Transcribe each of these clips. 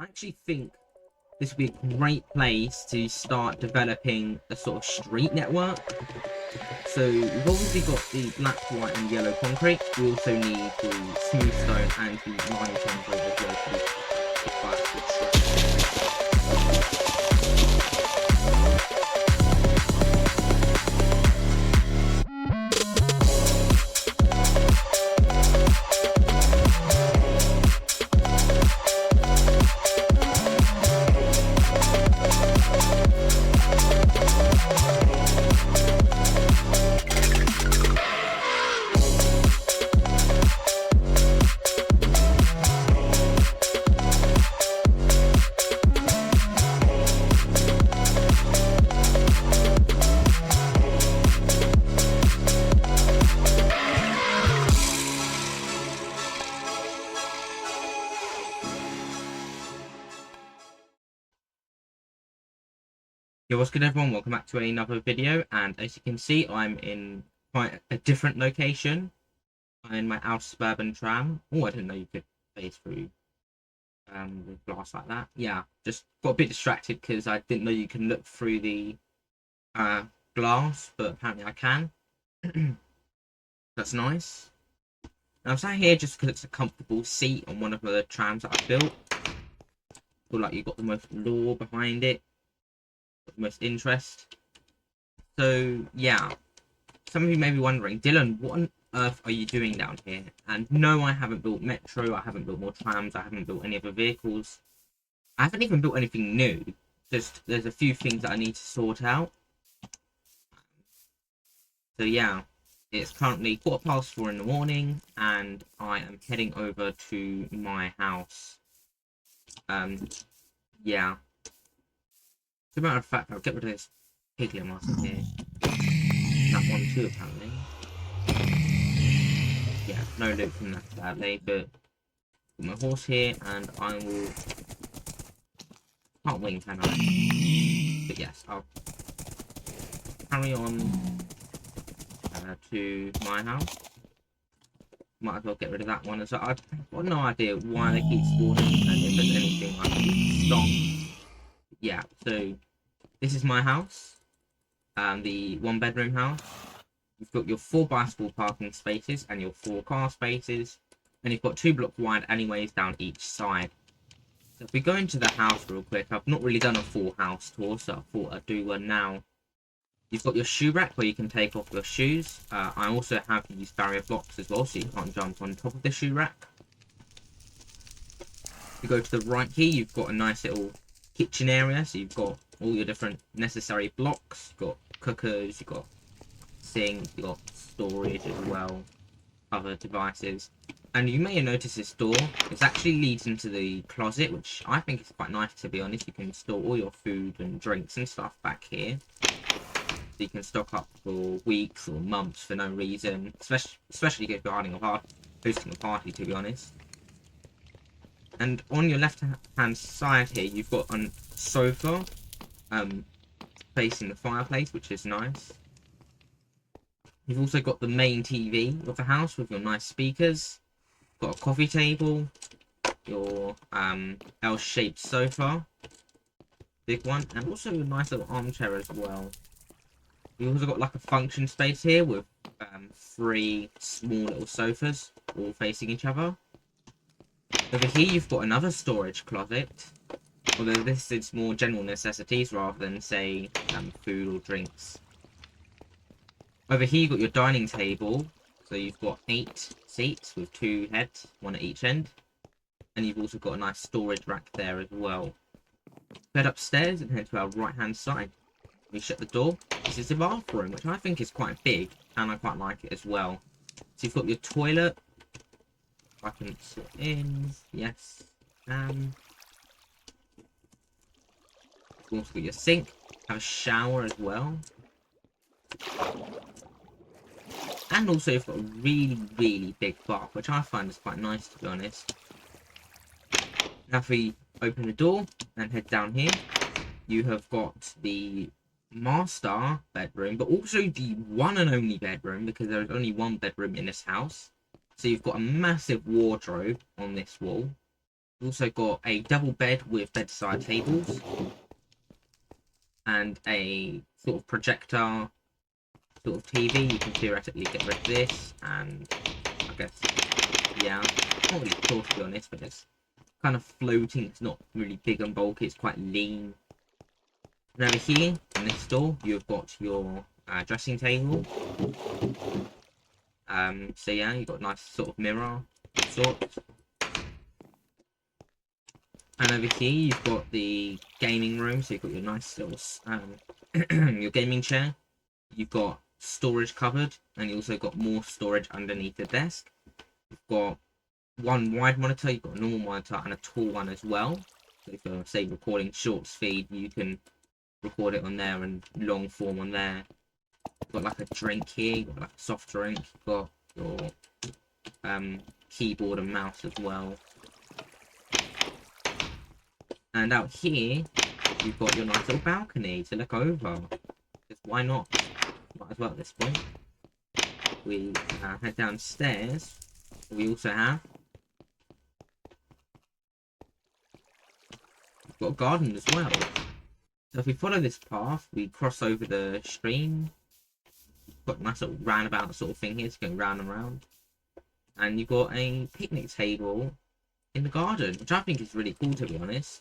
I actually think this would be a great place to start developing a sort of street network. So we've obviously got the black, white and yellow concrete. We also need the smooth stone and the lime concrete as well for the Yo, what's good everyone? Welcome back to another video, and as you can see, I'm in quite a different location. I'm in my Alf Suburban tram. Oh, I didn't know you could phase through with glass like that. Yeah, just got a bit distracted because I didn't know you can look through the glass, but apparently I can. That's nice. Now I'm sat here just because it's a comfortable seat on one of the trams that I built. Feel like you've got the most lore behind it. Most interest. So yeah, some of you may be wondering, Dylan, what on earth are you doing down here? And no, I haven't built metro, I haven't built more trams, I haven't built any other vehicles, I haven't even built anything new. Just there's a few things that I need to sort out. So yeah, it's currently 4:15 in the morning and I am heading over to my house. Yeah, as a matter of fact, I'll get rid of this piglet mask here. That one too, apparently. Yeah, no loot from that sadly, but put my horse here and I will. Can't wing, can I? But yes, I'll carry on to my house. Might as well get rid of that one as well. I've got no idea why they keep spawning and if there's anything I can stop. Yeah, so this is my house, the 1-bedroom house. You've got your 4 bicycle parking spaces and your 4 car spaces, and you've got 2 block wide anyways down each side. So if we go into the house real quick, I've not really done a full house tour, so I thought I'd do one now. You've got your shoe rack where you can take off your shoes. I also have these barrier blocks as well, so you can't jump on top of the shoe rack. If you go to the right here, you've got a nice little kitchen area, so you've got all your different necessary blocks. You've got cookers, you've got sink, you've got storage as well, other devices. And you may have noticed this door, it actually leads into the closet, which I think is quite nice, to be honest. You can store all your food and drinks and stuff back here. So you can stock up for weeks or months for no reason, especially if you're hosting a party, to be honest. And on your left hand side here, you've got a sofa facing the fireplace, which is nice. You've also got the main TV of the house with your nice speakers. Got a coffee table, your L-shaped sofa, big one, and also a nice little armchair as well. You've also got like a function space here with 3 small little sofas all facing each other. Over here you've got another storage closet, although this is more general necessities rather than say food or drinks. Over here you've got your dining table, so you've got 8 seats with 2 heads, 1 at each end, and you've also got a nice storage rack there as well. Head upstairs and head to our right hand side. We shut the door. This is the bathroom, which I think is quite big, and I quite like it as well. So you've got your toilet. I can slot in, yes. You've also got your sink, have a shower as well. And also you've got a really, really big bath, which I find is quite nice, to be honest. Now if we open the door and head down here, you have got the master bedroom, but also the one and only bedroom, because there is only 1 bedroom in this house. So you've got a massive wardrobe on this wall. You've also got a double bed with bedside tables and a sort of projector sort of TV. You can theoretically get rid of this, and I guess, yeah, not really cool to be honest, but it's kind of floating. It's not really big and bulky, it's quite lean. And over here in this store, you've got your dressing table. So yeah, you've got a nice sort of mirror sort. And over here you've got the gaming room, so you've got your nice little your gaming chair. You've got storage cupboard, and you also got more storage underneath the desk. You've got one wide monitor, you've got a normal monitor, and a tall one as well. So if you're, say, recording short speed, you can record it on there and long form on there. You've got like a drink here, you've got like a soft drink, you've got your keyboard and mouse as well. And out here, you've got your nice little balcony to look over. Because why not? Might as well at this point. We head downstairs. We also have... we've got a garden as well. So if we follow this path, we cross over the stream. We've got a nice little roundabout sort of thing here to go round and round. And you've got a picnic table in the garden, which I think is really cool, to be honest.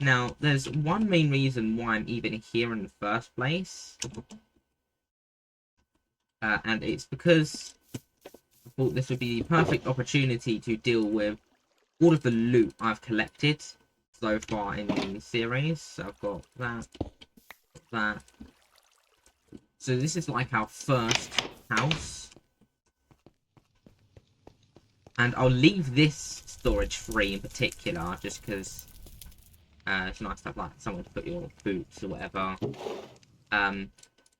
Now, there's one main reason why I'm even here in the first place. And it's because I thought this would be the perfect opportunity to deal with all of the loot I've collected so far in the series. So I've got that. So this is like our first house. And I'll leave this storage free in particular, just because it's nice to have like someone to put your boots or whatever. But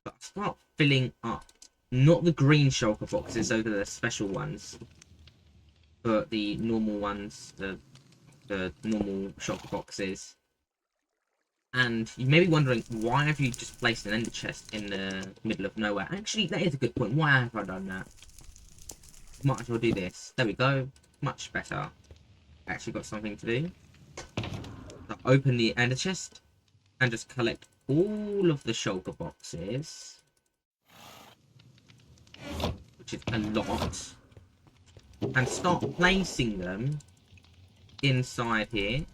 I'll start filling up, not the green shulker boxes, those are the special ones, but the normal ones, the normal shulker boxes. And you may be wondering, why have you just placed an ender chest in the middle of nowhere? Actually, that is a good point. Why have I done that? Might as well do this. There we go. Much better. Actually got something to do. So open the ender chest and just collect all of the shulker boxes, which is a lot, and start placing them inside here.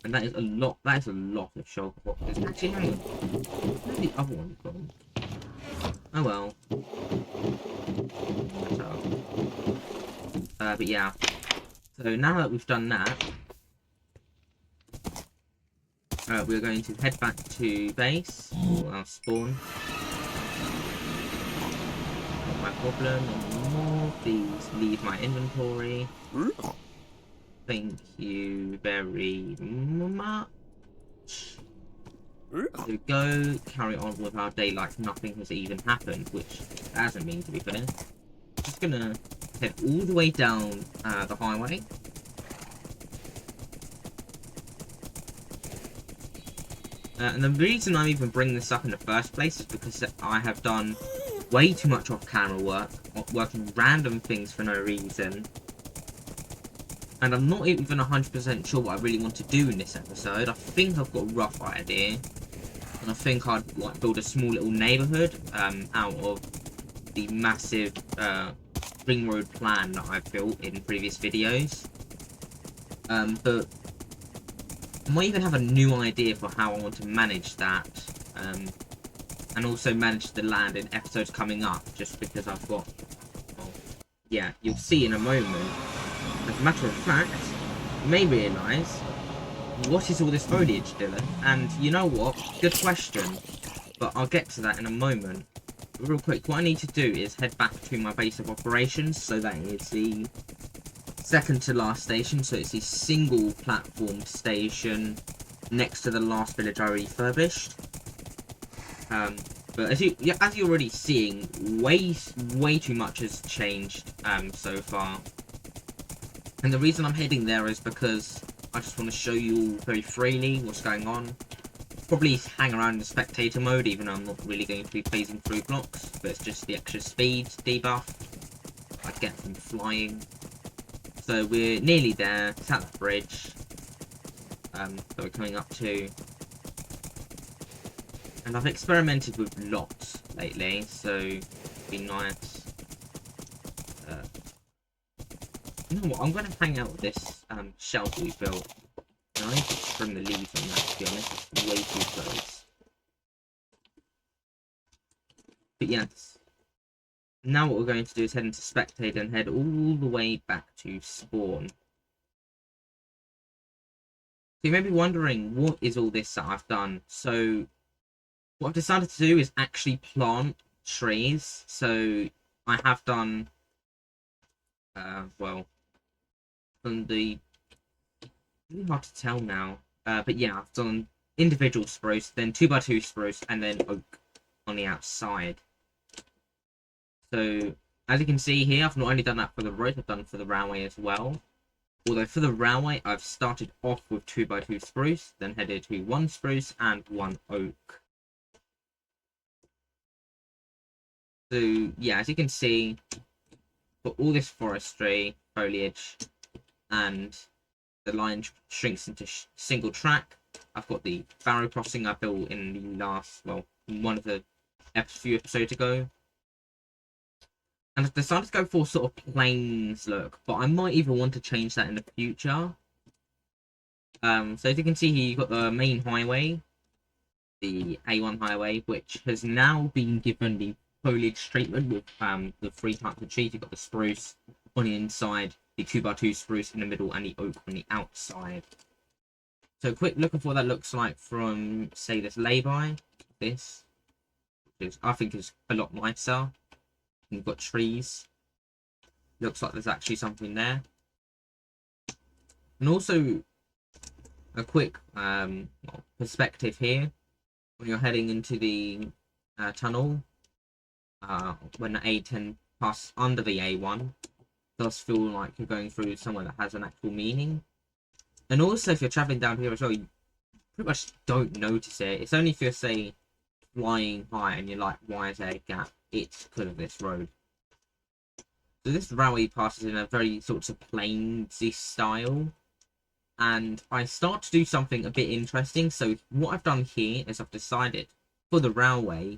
And that is a lot. That is a lot of shulker boxes. Actually, hang on. Where's the other one gone? Oh well. But yeah. So now that we've done that, we're going to head back to base, or our spawn. Not my problem anymore. Please leave my inventory. Thank you very much. So we go, carry on with our day like nothing has even happened, which hasn't been, to be fair. Just gonna head all the way down the highway. And the reason I'm even bringing this up in the first place is because I have done way too much off-camera work, working random things for no reason. And I'm not even 100% sure what I really want to do in this episode. I think I've got a rough idea. And I think I'd like build a small little neighbourhood out of the massive ring road plan that I've built in previous videos. But I might even have a new idea for how I want to manage that. And also manage the land in episodes coming up, just because I've got... well, yeah, you'll see in a moment. As a matter of fact, you may realise, what is all this foliage, Dylan? And you know what? Good question. But I'll get to that in a moment. But real quick, what I need to do is head back to my base of operations. So that is the second to last station. So it's the single platform station next to the last village I refurbished. But as you're already seeing, way too much has changed so far. And the reason I'm heading there is because I just want to show you all very freely what's going on. Probably hang around in the spectator mode, even though I'm not really going to be phasing through blocks. But it's just the extra speed debuff I get from flying. So we're nearly there. It's at the bridge that we're coming up to. And I've experimented with lots lately, so it'd be nice. You know what? I'm going to hang out with this shelf we built. And I need to trim the leaves on that, to be honest. It's way too close. But yes. Now what we're going to do is head into Spectate and head all the way back to Spawn. So you may be wondering, what is all this that I've done? So what I've decided to do is actually plant trees. So I have done, well, from the, really hard to tell now. But yeah, I've done individual spruce, then 2x2 spruce, and then oak on the outside. So as you can see here, I've not only done that for the road, I've done it for the railway as well. Although for the railway, I've started off with 2x2 spruce, then headed to 1 spruce and 1 oak. So yeah, as you can see, for all this forestry, foliage, and the line shrinks into single track. I've got the barrow crossing I built in the last, well, one of the few episodes ago. And I've decided to go for sort of plains look, but I might even want to change that in the future. So as you can see here, you've got the main highway, the A1 highway, which has now been given the foliage treatment with the 3 types of trees. You've got the spruce on the inside, the 2x2 spruce in the middle, and the oak on the outside. So quick look at what that looks like from, say, this lay-by. This, which I think is a lot nicer. You've got trees. Looks like there's actually something there. And also, a quick perspective here. When you're heading into the tunnel, when the A10 passes under the A1, it does feel like you're going through somewhere that has an actual meaning. And also, if you're traveling down here as well, you pretty much don't notice it. It's only if you're, say, flying high and you're like, why is there a gap? It's because of this road. So this railway passes in a very sort of plainsy style. And I start to do something a bit interesting. So what I've done here is I've decided for the railway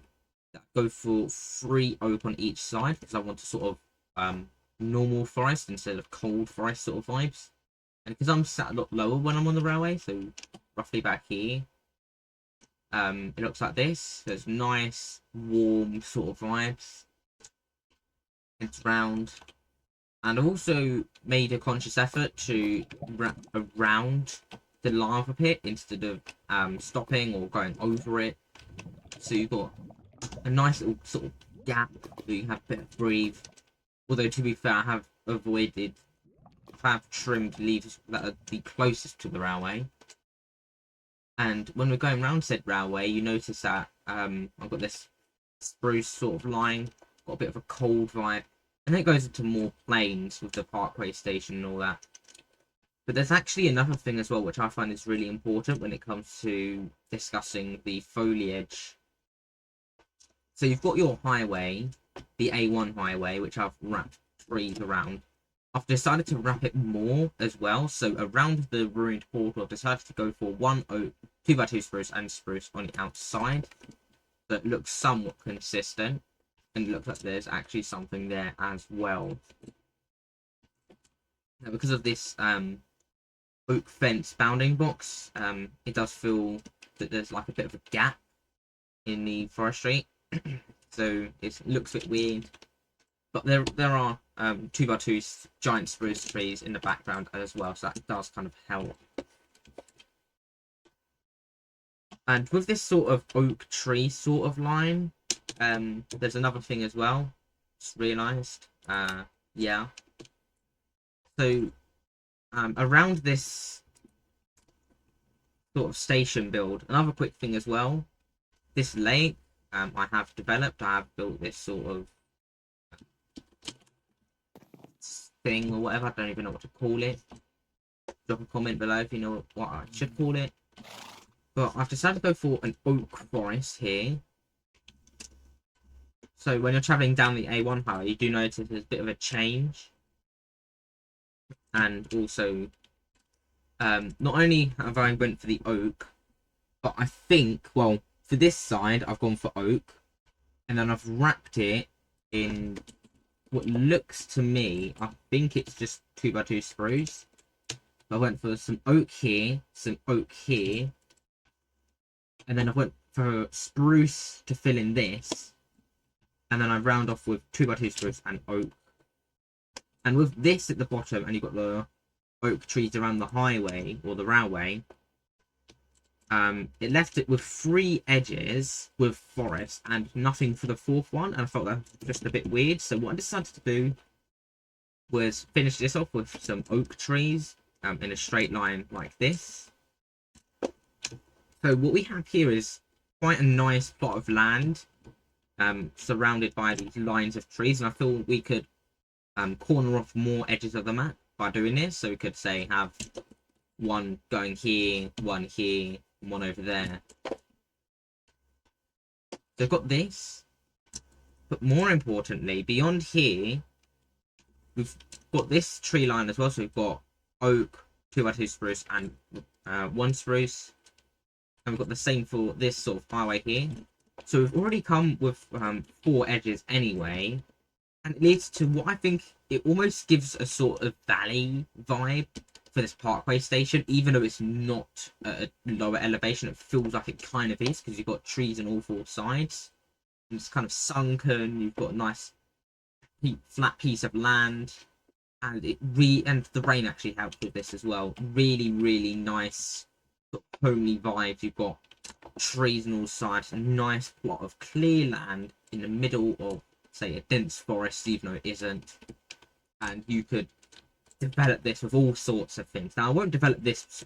that I go for 3 oak on each side, because I want to sort of normal forest instead of cold forest sort of vibes. And because I'm sat a lot lower when I'm on the railway, so roughly back here, it looks like this. There's nice, warm sort of vibes. It's round. And I've also made a conscious effort to wrap around the lava pit instead of stopping or going over it. So you've got a nice little sort of gap that you have a bit of breathe. Although to be fair, I have trimmed leaves that are the closest to the railway. And when we're going around said railway, you notice that I've got this spruce sort of line, got a bit of a cold vibe. And then it goes into more plains with the parkway station and all that. But there's actually another thing as well, which I find is really important when it comes to discussing the foliage. So you've got your highway, the A1 highway, which I've wrapped trees around. I've decided to wrap it more as well. So around the ruined portal, I've decided to go for 1 oak, 2x2 spruce and spruce on the outside. That looks somewhat consistent. And it looks like there's actually something there as well. Now, because of this oak fence bounding box, it does feel that there's like a bit of a gap in the forestry. So it looks a bit weird. But there are 2x2 giant spruce trees in the background as well, so that does kind of help. And with this sort of oak tree sort of line, there's another thing as well. Just realised. Yeah. So around this sort of station build, another quick thing as well. This lake I have developed. I have built this sort of thing or whatever. I don't even know what to call it. Drop a comment below if you know what I should call it. But I've decided to go for an oak forest here. So when you're traveling down the A1 highway, you do notice there's a bit of a change. And also, not only have I went for the oak, but I think, well, for this side, I've gone for oak. And then I've wrapped it in what looks to me, I think it's just 2x2 spruce. I went for some oak here, some oak here, and then I went for spruce to fill in this, and then I round off with 2x2 spruce and oak. And with this at the bottom, and you've got the oak trees around the highway or the railway, it left it with 3 edges with forest and nothing for the 4th one, and I felt that was just a bit weird. So what I decided to do was finish this off with some oak trees in a straight line like this. So what we have here is quite a nice plot of land surrounded by these lines of trees, and I feel we could corner off more edges of the map by doing this. So we could say have one going here, one here, and one over there. So I've got this, but more importantly, beyond here, we've got this tree line as well. So we've got oak, 2x2 spruce, and 1 spruce. And we've got the same for this sort of highway here. So we've already come with 4 edges anyway. And it leads to what I think it almost gives a sort of valley vibe for this parkway station, even though it's not at a lower elevation. It feels like it kind of is because you've got trees on all 4 sides. And it's kind of sunken. You've got a nice flat piece of land, and and the rain actually helped with this as well. Really, really nice sort of homely vibes. You've got trees on all sides, a nice plot of clear land in the middle of, say, a dense forest, even though it isn't. And you could develop this with all sorts of things. Now, I won't develop this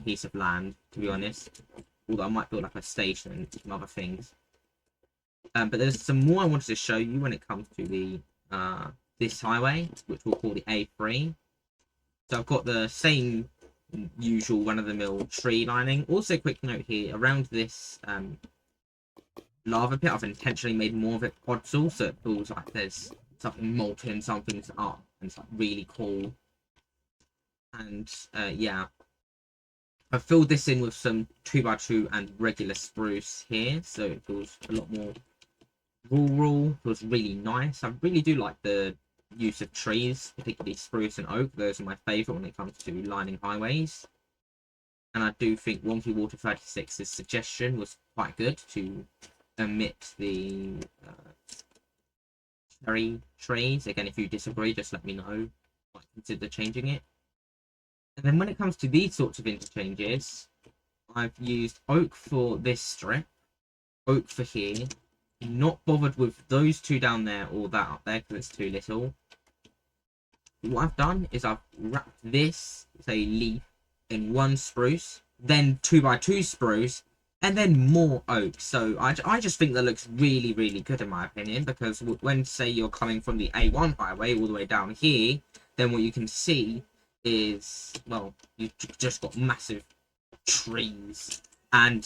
piece of land, to be honest, although I might build up a station and some other things. But there's some more I wanted to show you when it comes to the this highway, which we'll call the A3. So I've got the same usual run-of-the-mill tree lining. Also, quick note here, around this lava pit, I've intentionally made more of it podzol, so it feels like there's something molten, something's up, and it's like really cool. And yeah, I've filled this in with some 2x2 and regular spruce here, so it feels a lot more rural. Feels really nice. I really do like the use of trees, particularly spruce and oak. Those are my favourite when it comes to lining highways. And I do think Wonky Water 36's suggestion was quite good to omit the cherry trees. Again, if you disagree, just let me know. I might consider changing it. And then when it comes to these sorts of interchanges, I've used oak for this strip, oak for here. Not bothered with those 2 down there or that up there because it's too little. What I've done is I've wrapped this, say, leaf in 1 spruce, then 2x2 spruce, and then more oak. So I just think that looks really, really good in my opinion, because when, say, you're coming from the A1 highway all the way down here, then what you can see is, well, you've just got massive trees. And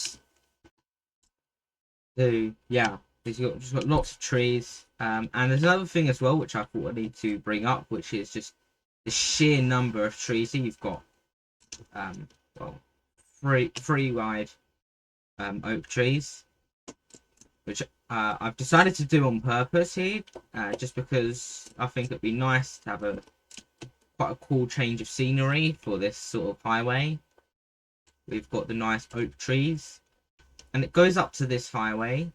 so, yeah, you've just got lots of trees. And there's another thing as well, which I thought I need to bring up, which is just the sheer number of trees. So you've got, well, three wide oak trees, which I've decided to do on purpose here, just because I think it'd be nice to have quite a cool change of scenery for this sort of highway. We've got the nice oak trees, and it goes up to this highway,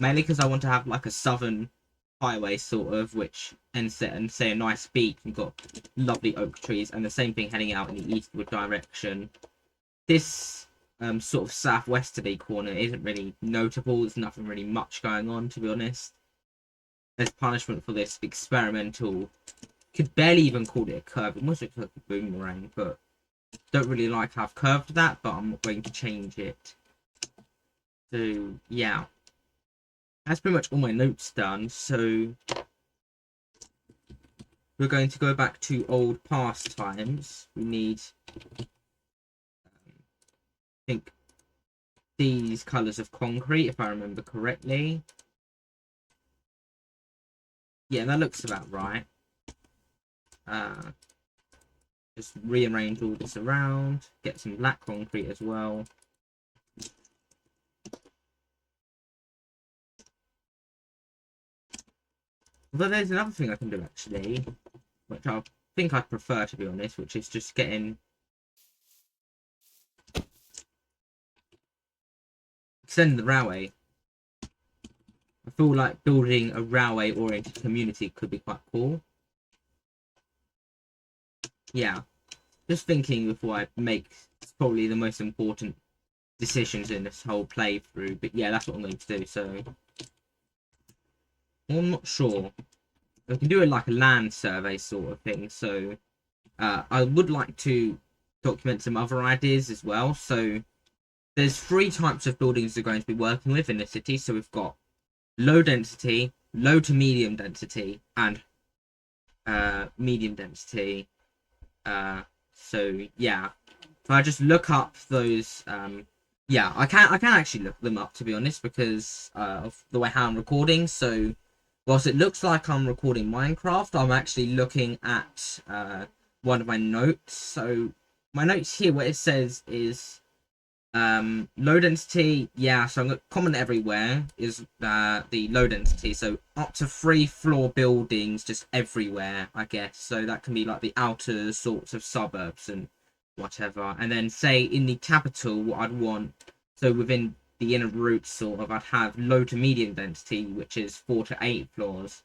mainly because I want to have like a southern highway sort of, which ends it and say a nice beach. You've got lovely oak trees, and the same thing heading out in the eastward direction. This sort of southwesterly corner isn't really notable. There's nothing really much going on, to be honest. There's punishment for this experimental, could barely even call it a curve. It almost looks like a boomerang, but don't really like how I've curved that, but I'm not going to change it. So yeah, that's pretty much all my notes done. So we're going to go back to old past times. We need, I think, these colours of concrete, if I remember correctly. Yeah, that looks about right. Just rearrange all this around. Get some black concrete as well. Although there's another thing I can do actually, which I think I'd prefer, to be honest, which is just getting... extending the railway. I feel like building a railway-oriented community could be quite cool. Yeah, just thinking before I make probably the most important decisions in this whole playthrough. But yeah, that's what I'm going to do. So I'm not sure. I can do it like a land survey sort of thing. So I would like to document some other ideas as well. So there's 3 types of buildings we're going to be working with in the city. So we've got low density, low to medium density, and medium density. So yeah, if I just look up those, yeah, I can actually look them up, to be honest, because of the way how I'm recording. So whilst it looks like I'm recording Minecraft, I'm actually looking at one of my notes. So my notes here, what it says is low density, yeah, so I'm gonna comment everywhere is the low density, so up to 3 floor buildings just everywhere, I guess. So that can be like the outer sorts of suburbs and whatever. And then say in the capital, what I'd want, so within the inner roots sort of, I'd have low to medium density, which is 4 to 8 floors,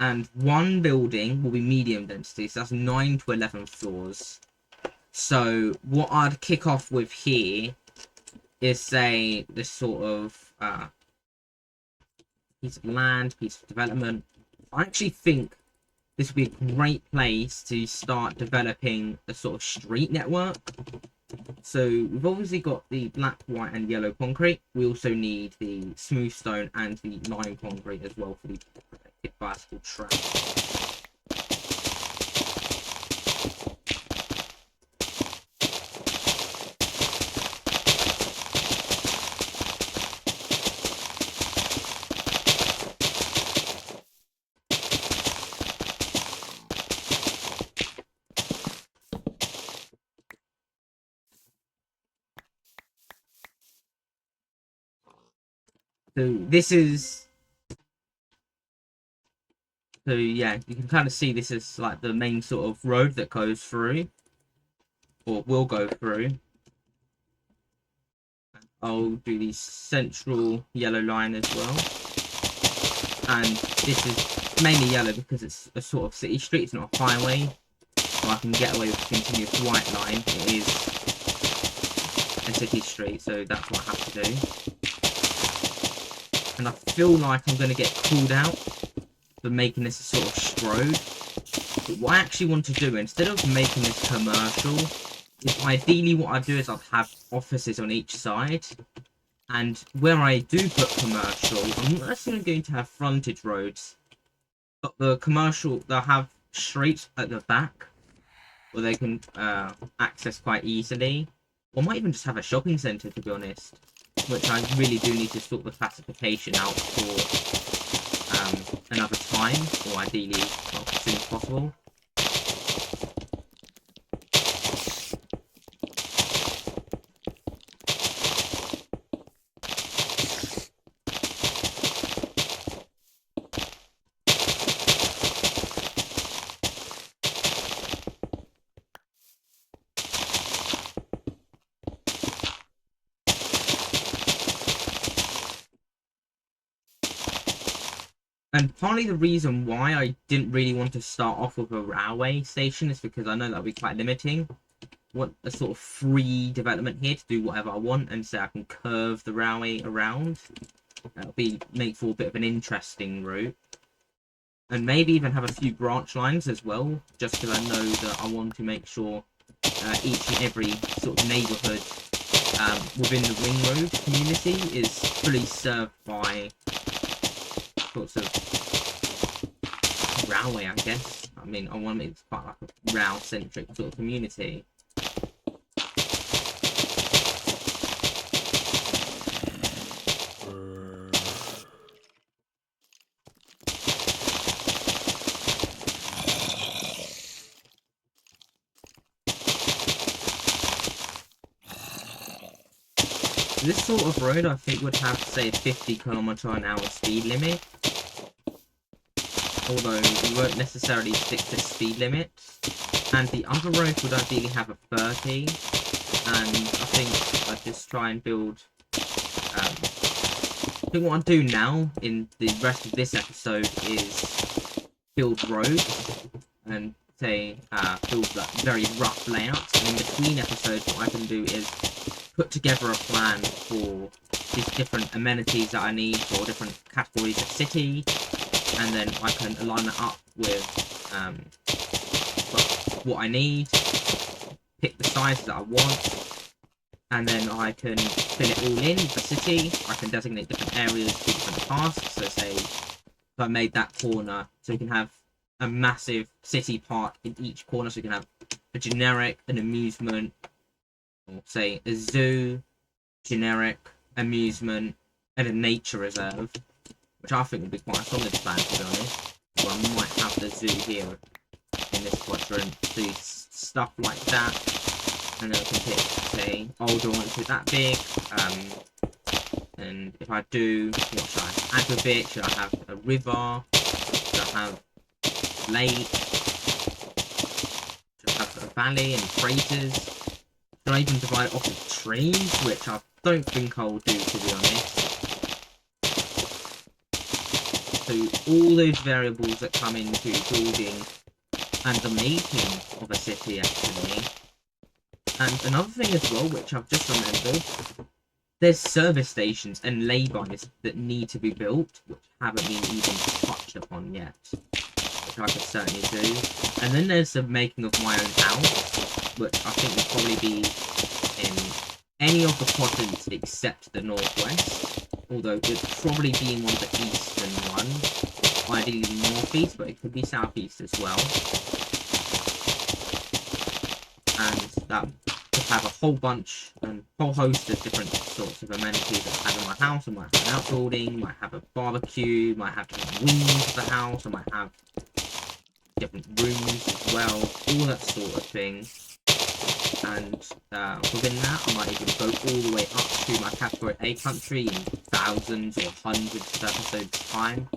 and 1 building will be medium density, so that's 9 to 11 floors. So what I'd kick off with here is, say, this sort of piece of land, piece of development. I actually think this would be a great place to start developing a sort of street network. So we've obviously got the black, white, and yellow concrete. We also need the smooth stone and the lime concrete as well for the bicycle track. So this is, so yeah, you can kind of see this is like the main sort of road that goes through, or will go through. I'll do the central yellow line as well. And this is mainly yellow because it's a sort of city street, it's not a highway. So I can get away with a continuous white line. It is a city street, so that's what I have to do. And I feel like I'm going to get called out for making this a sort of strode. But what I actually want to do, instead of making this commercial, is ideally what I do is I'll have offices on each side. And where I do put commercial, I'm not necessarily going to have frontage roads, but the commercial, they'll have streets at the back where they can access quite easily. Or might even just have a shopping centre, to be honest, which I really do need to sort the classification out for another time, or ideally well, as soon as possible. And partly the reason why I didn't really want to start off with a railway station is because I know that would be quite limiting. I want a sort of free development here to do whatever I want, and so I can curve the railway around. That'll make for a bit of an interesting route. And maybe even have a few branch lines as well, just because I know that I want to make sure each and every sort of neighbourhood within the ring road community is fully served by sorts of railway, I guess. I mean, I want to make it quite like a rail-centric sort of community. This sort of road, I think, would have, say, a 50km/h speed limit. Although you won't necessarily stick to speed limits. And the other road would ideally have a 30. And I think I'd just try and build... I think what I'll do now in the rest of this episode is build roads and say build that very rough layouts. And in between episodes, what I can do is put together a plan for these different amenities that I need for different categories of city, and then I can align that up with what I need, pick the size that I want, and then I can fill it all in the city. I can designate different areas for different tasks. So say if I made that corner, so you can have a massive city park in each corner, so you can have a generic, an amusement, or say a zoo, generic, amusement, and a nature reserve, which I think would be quite a solid plan, to be honest. So I might have the zoo here in this quadrant, so stuff like that, and then I can pick, say, oh, do I want to put that big? And if I do, what should I add with it? Should I have a river? Should I have a lake? Should I have a valley and craters? Should I even divide it off with trees? Which I don't think I'll do, to be honest. So all those variables that come into building and the making of a city, actually. And another thing as well, which I've just remembered, there's service stations and laybys that need to be built, which haven't been even touched upon yet, which I could certainly do. And then there's the making of my own house, which I think will probably be in any of the quadrants except the northwest, although it would probably be in one of the eastern ones, ideally northeast, but it could be southeast as well. And that could have a whole bunch and whole host of different sorts of amenities that I have in my house. I might have an outbuilding, might have a barbecue, might have different wings of the house, I might have different rooms as well, all that sort of thing. And within that, I might even go all the way up to my category A country in thousands or hundreds of episodes time.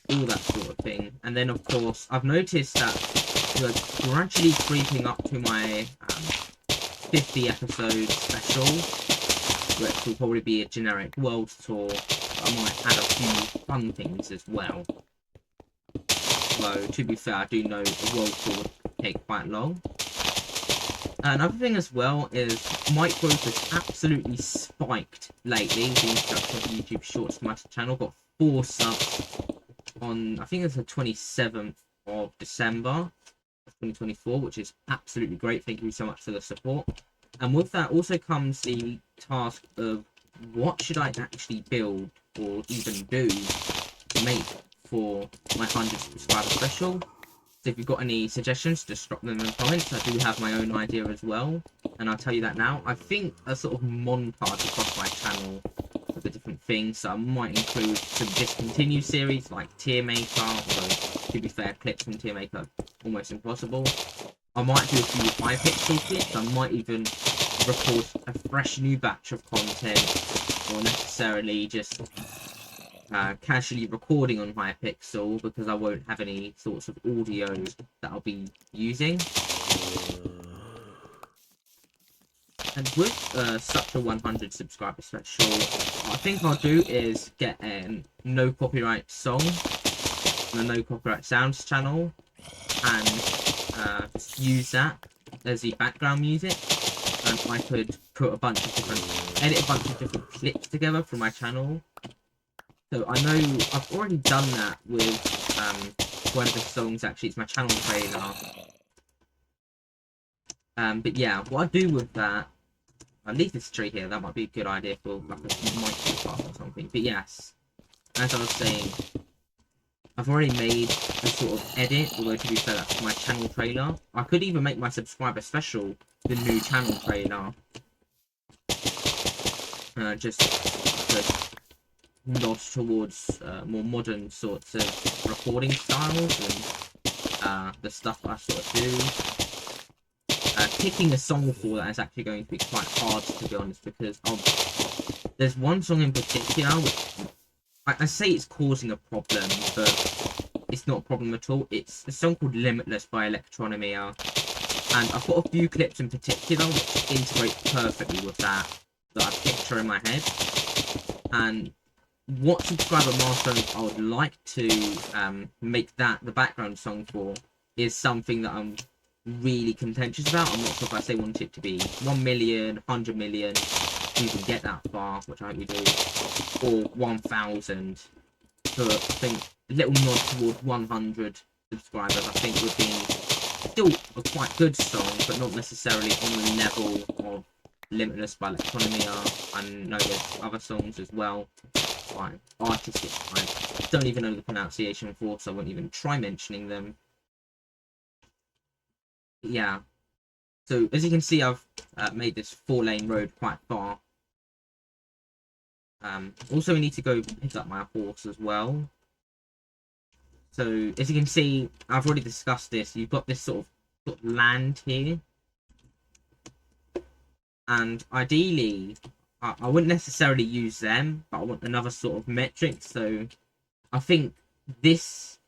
All that sort of thing. And then, of course, I've noticed that we're gradually creeping up to my 50 episode special, which will probably be a generic world tour. But I might add a few fun things as well. Though, to be fair, I do know the world tour would take quite long. Another thing as well is mic growth has absolutely spiked lately. The introduction of YouTube Shorts to my channel got 4 subs on, I think it's the 27th of December of 2024, which is absolutely great. Thank you so much for the support. And with that also comes the task of what should I actually build or even do to make for my 100 subscriber special. So if you've got any suggestions, just drop them in the comments. I do have my own idea as well, and I'll tell you that now. I think a sort of montage across my channel of the different things, so I might include some discontinued series like Tier Maker, although to be fair, clips from Tier Maker almost impossible. I might do a few Hypixel clips. I might even record a fresh new batch of content, or necessarily just casually recording on Hypixel, because I won't have any sorts of audio that I'll be using. And with such a 100 subscriber special, what I think I'll do is get a no copyright song and a no copyright sounds channel, and just use that as the background music. And I could put edit a bunch of different clips together for my channel. So I know I've already done that with one of the songs, actually. It's my channel trailer. But yeah, what I do with that, I'll leave this tree here. That might be a good idea for like a microcast or something. But yes, as I was saying, I've already made a sort of edit, although to be fair, that's my channel trailer. I could even make my subscriber special the new channel trailer. Just nod towards more modern sorts of recording styles and the stuff I sort of do. picking a song for that is actually going to be quite hard, to be honest, because there's one song in particular which I say it's causing a problem, but it's not a problem at all. It's a song called Limitless by Electronomia, and I've got a few clips in particular which integrate perfectly with that I picture in my head. And what subscriber milestone I would like to make that the background song for is something that I'm really contentious about. I'm not sure if I say want it to be 1 million, 100 million, you can get that far, which I hope you do, or 1,000. So I think a little nod towards 100 subscribers, I think, would be still a quite good song, but not necessarily on the level of Limitless by Electronomia. I know there's other songs as well by artists I don't even know the pronunciation for, so I won't even try mentioning them. Yeah. So as you can see, I've made this 4-lane road quite far. Also, we need to go pick up my horse as well. So as you can see, I've already discussed this. You've got this sort of land here, and ideally, I wouldn't necessarily use them, but I want another sort of metric. So I think this,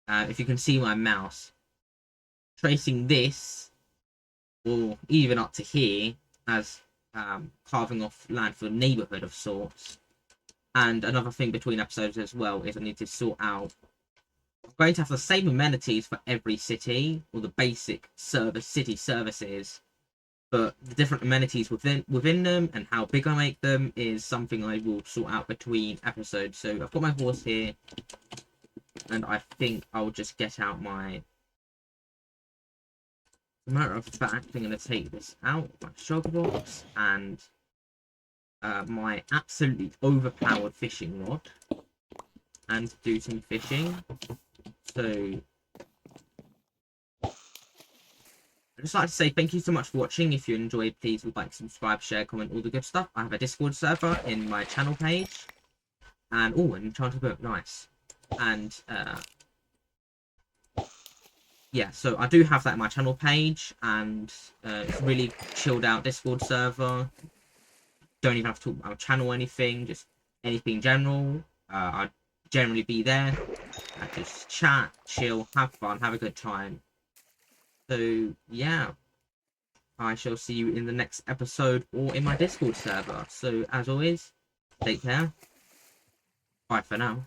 if you can see my mouse, tracing this, or even up to here, as carving off land for a neighborhood of sorts. And another thing between episodes as well is I need to sort out, I'm going to have the same amenities for every city, or the basic city services, but the different amenities within them and how big I make them is something I will sort out between episodes. So I've got my horse here, and I think I'll just get out my, as a matter of fact, I'm going to take this out, my sugar box, and my absolutely overpowered fishing rod, and do some fishing. So I'd just like to say thank you so much for watching. If you enjoyed, please like, subscribe, share, comment, all the good stuff. I have a Discord server in my channel page, and an enchanted book, nice. And yeah, so I do have that in my channel page, and it's a really chilled out Discord server. Don't even have to talk about my channel or anything, just anything in general. I'd generally be there. I just chat, chill, have fun, have a good time. So yeah, I shall see you in the next episode or in my Discord server. So as always, take care. Bye for now.